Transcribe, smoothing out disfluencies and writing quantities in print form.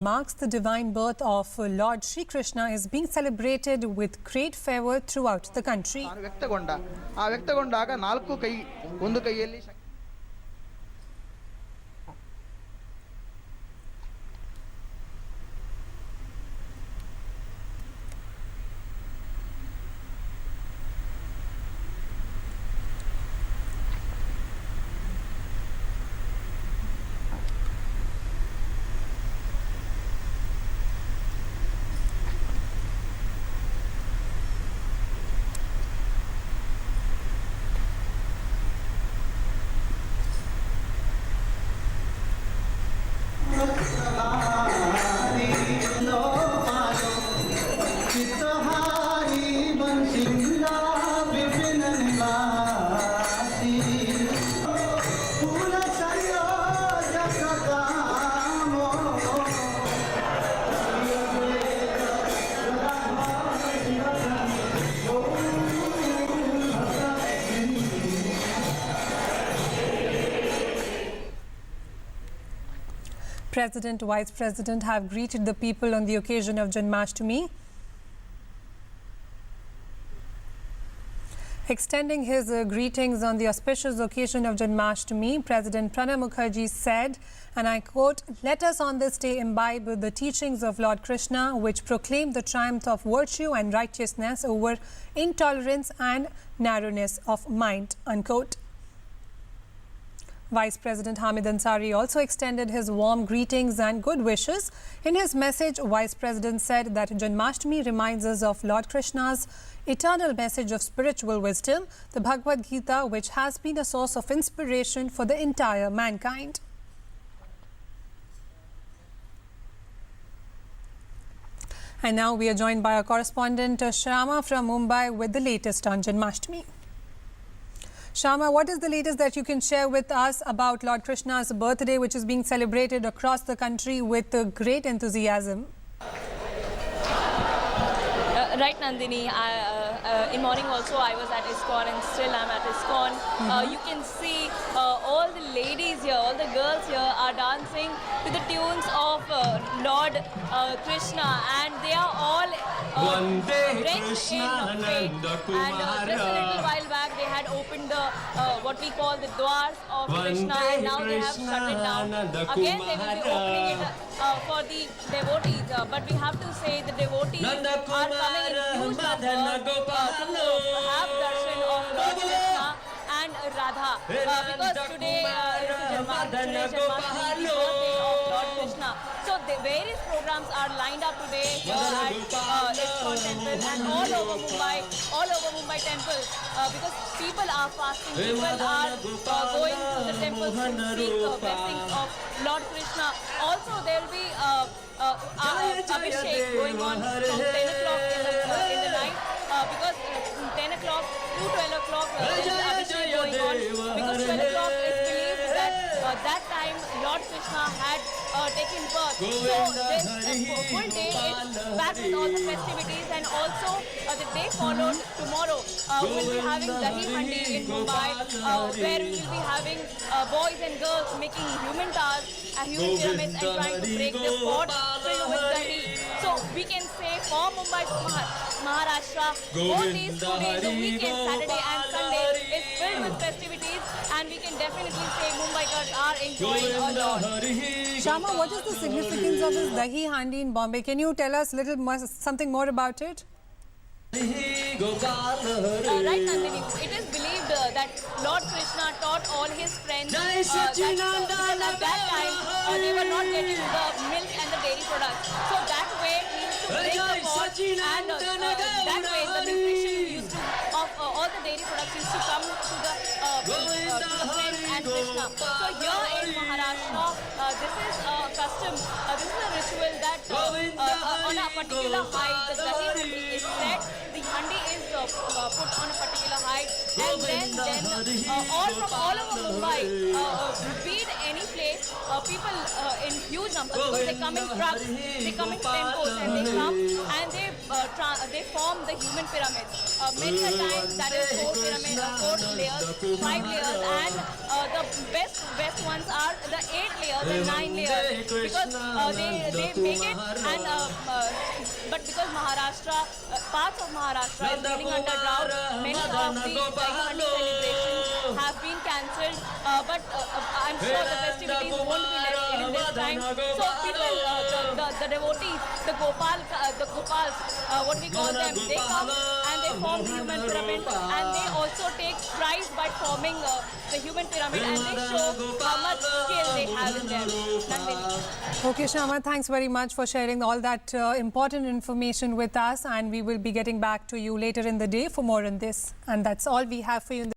marks the divine birth of Lord Sri Krishna is being celebrated with great fervor throughout the country. President, Vice President have greeted the people on the occasion of Janmashtami. Extending his greetings on the auspicious occasion of Janmashtami, President Pranab Mukherjee said, and I quote, "Let us on this day imbibe the teachings of Lord Krishna, which proclaim the triumph of virtue and righteousness over intolerance and narrowness of mind," unquote. Vice President Hamid Ansari also extended his warm greetings and good wishes. In his message, Vice President said that Janmashtami reminds us of Lord Krishna's eternal message of spiritual wisdom, the Bhagavad Gita, which has been a source of inspiration for the entire mankind. And now we are joined by our correspondent Shyama from Mumbai with the latest on Janmashtami. Shyama, what is the latest that you can share with us about Lord Krishna's birthday, which is being celebrated across the country with great enthusiasm? Right, Nandini. In morning also I was at ISKCON and still I'm at ISKCON. You can see all the ladies here, all the girls here are dancing to the tunes of Lord Krishna, and they are all drenched in faith. And just a little while back they had opened the what we call the Dwars of Krishna, and now they have shut it down. Again they will be opening it for the devotees, but we have to say the devotees are coming in huge numbers to have darshan of Lord Krishna and Radha, because today is the Janmashtami, the birthday of Lord Krishna. So the various programs are lined up today here at ISKCON temple and all over Mumbai temple, because people are fasting, people are going to the temples to seek blessings of Lord Krishna. Also there will be Abhishek going on from 10 o'clock in the night, because 10 o'clock to 12 o'clock there is Abhishek going on, because 12 o'clock is believed that that time Lord Krishna had taken birth. So this full day is packed with all the festivities, and also the day followed tomorrow we'll be having Dahi Handi in Mumbai, where we will be having boys and girls making human towers and human pyramids and trying to break the pot filled with Dahi. So we can say for Mumbai, Maharashtra, both these 2 days, the weekend, Saturday and Sunday, is filled with festivities, and we can definitely say Mumbaikars are enjoying a lot. Shyama, what is the significance of this Dahi Handi in Bombay? Can you tell us something more about it? Right, Nandini. It is believed that Lord Krishna taught all his friends that because at that time they were not getting the milk and the dairy products. So that way he used to break the pot, and that way the nutrition used to of all the dairy products used to come to the friends and Krishna. So here in Maharashtra, this is a custom, this is a ritual that on a particular height, the Dahi Handi is set, the handi is put on a particular height, and then all from all over Mumbai, be it any place, people in huge numbers, because they come in trucks, they come in tempos, and they come and they form the human pyramids. Many a times that is 4 layers, 5 layers, and the best ones are the 8 layers and 9 layers, because they make it, and but because Maharashtra, parts of Maharashtra is living under drought, many of the Daihandi celebrations have been cancelled, but I'm sure the festivities won't be less in this time. So people, the devotees, the Gopals, what we call them, they come and they form the human pyramid, and they also take prize by forming the human pyramid, and they show how much skill they have in them. Nandini. Okay, Shyama, thanks very much for sharing all that important information with us, and we will be getting back to you later in the day for more on this. And that's all we have for you in the